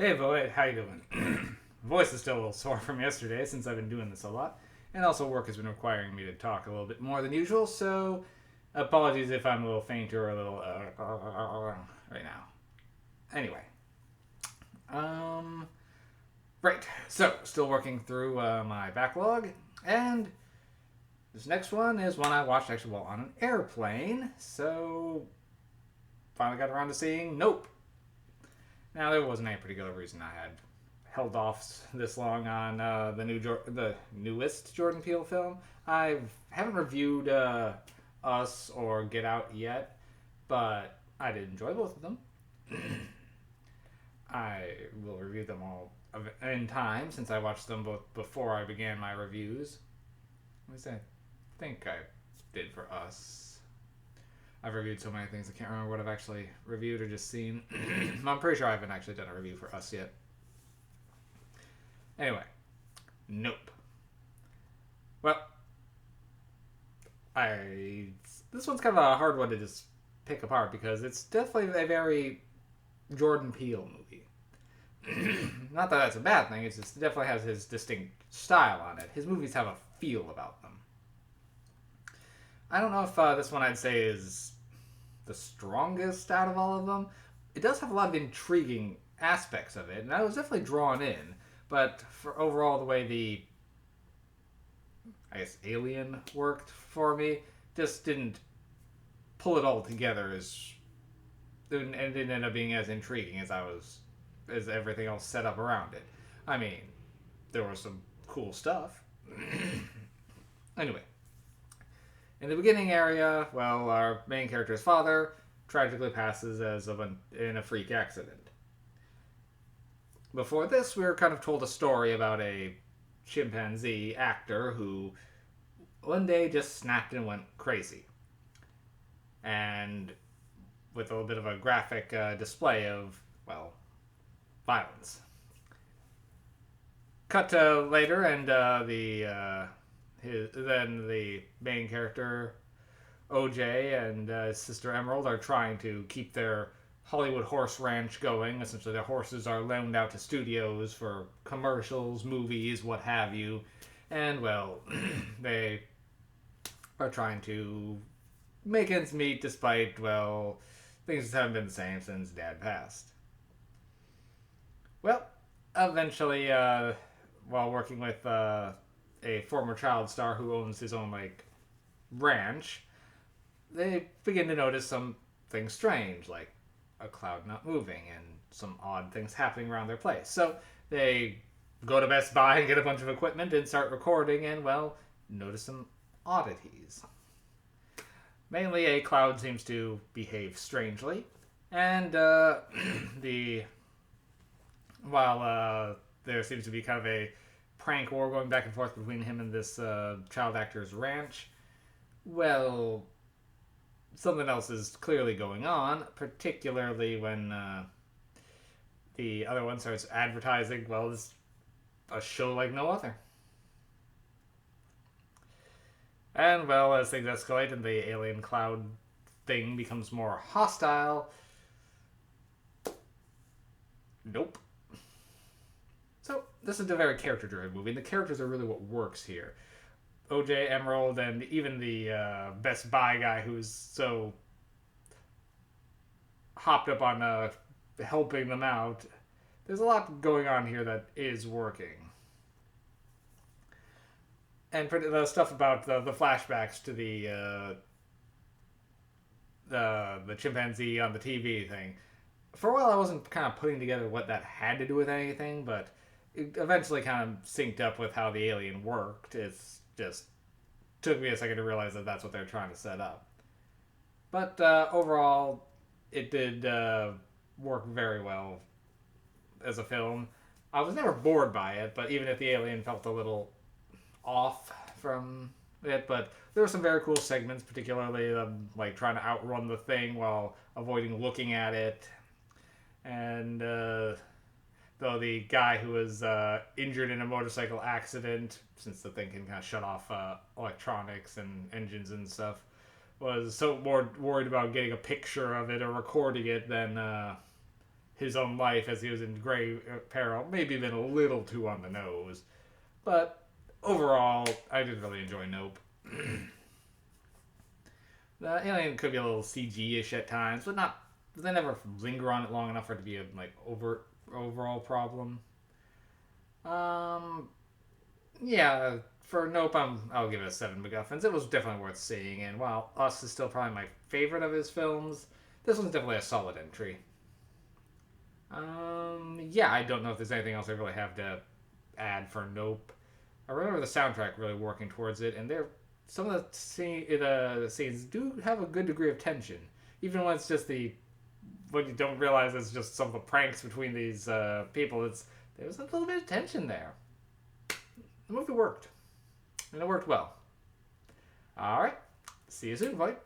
Hey, Void, how you doing? Voice is still a little sore from yesterday since I've been doing this a lot, and also work has been requiring me to talk a little bit more than usual. So, apologies if I'm a little fainter or a little right now. Anyway, um, right. So, still working through my backlog, and this next one is one I watched actually while on an airplane. So, finally got around to seeing Nope. Now, there wasn't any particular reason I had held off this long on the newest Jordan Peele film. I haven't reviewed Us or Get Out yet, but I did enjoy both of them. I will review them all in time since I watched them both before I began my reviews. At least I think I did for Us. I've reviewed so many things I can't remember what I've actually reviewed or just seen. I'm pretty sure I haven't actually done a review for Us yet. Anyway, Nope. Well, I this one's kind of a hard one to just pick apart because it's definitely a very Jordan Peele movie. Not that that's a bad thing. It definitely has his distinct style on it. His movies have a feel about them. I don't know if this one I'd say is the strongest out of all of them. It does have a lot of intriguing aspects of it, and I was definitely drawn in. But for overall, the way the I guess Alien worked for me just didn't pull it all together as and it didn't end up being as intriguing as everything else set up around it. I mean, there was some cool stuff. Anyway, in the beginning area, well, our main character's father tragically passes in a freak accident. Before this, we were kind of told a story about a chimpanzee actor who one day just snapped and went crazy. And with a little bit of a graphic display of, well, violence. Cut to later, and then the main character OJ and his sister Emerald are trying to keep their Hollywood horse ranch going. Essentially, the horses are loaned out to studios for commercials, movies, what have you. And, well, they are trying to make ends meet despite, well, things haven't been the same since Dad passed. Well, eventually, while working with a former child star who owns his own, like, ranch, they begin to notice some things strange, like a cloud not moving and some odd things happening around their place. So they go to Best Buy and get a bunch of equipment and start recording and, well, notice some oddities. Mainly, a cloud seems to behave strangely, and the while there seems to be kind of a prank war going back and forth between him and this child actor's ranch, well, something else is clearly going on, particularly when the other one starts advertising, well, it's a show like no other. And, well, as things escalate and the alien cloud thing becomes more hostile, nope. So, this is a very character-driven movie, and the characters are really what works here. OJ, Emerald, and even the Best Buy guy who's so hopped up on helping them out. There's a lot going on here that is working. And the stuff about the flashbacks to the chimpanzee on the TV thing. For a while, I wasn't kind of putting together what that had to do with anything, but it eventually kind of synced up with how the alien worked. It's just took me a second to realize that that's what they're trying to set up. But overall, it did work very well as a film. I was never bored by it, but even if the alien felt a little off from it, but there were some very cool segments, particularly like trying to outrun the thing while avoiding looking at it. And though the guy who was injured in a motorcycle accident, since the thing can kind of shut off electronics and engines and stuff, was so more worried about getting a picture of it or recording it than his own life as he was in grave peril maybe been a little too on the nose. But overall, I did really enjoy Nope. The alien could be a little CG-ish at times, but not. They never linger on it long enough for it to be a overall problem. Um, yeah, for Nope, I'll give it a 7 MacGuffins. It was definitely worth seeing, and while Us is still probably my favorite of his films, this one's definitely a solid entry. Yeah, I don't know if there's anything else I really have to add for Nope. I remember the soundtrack really working towards it, and some of the scenes do have a good degree of tension, even when it's just when you don't realize it's just some of the pranks between these people. There's a little bit of tension there. The movie worked, and it worked well. All right, see you soon, Voight.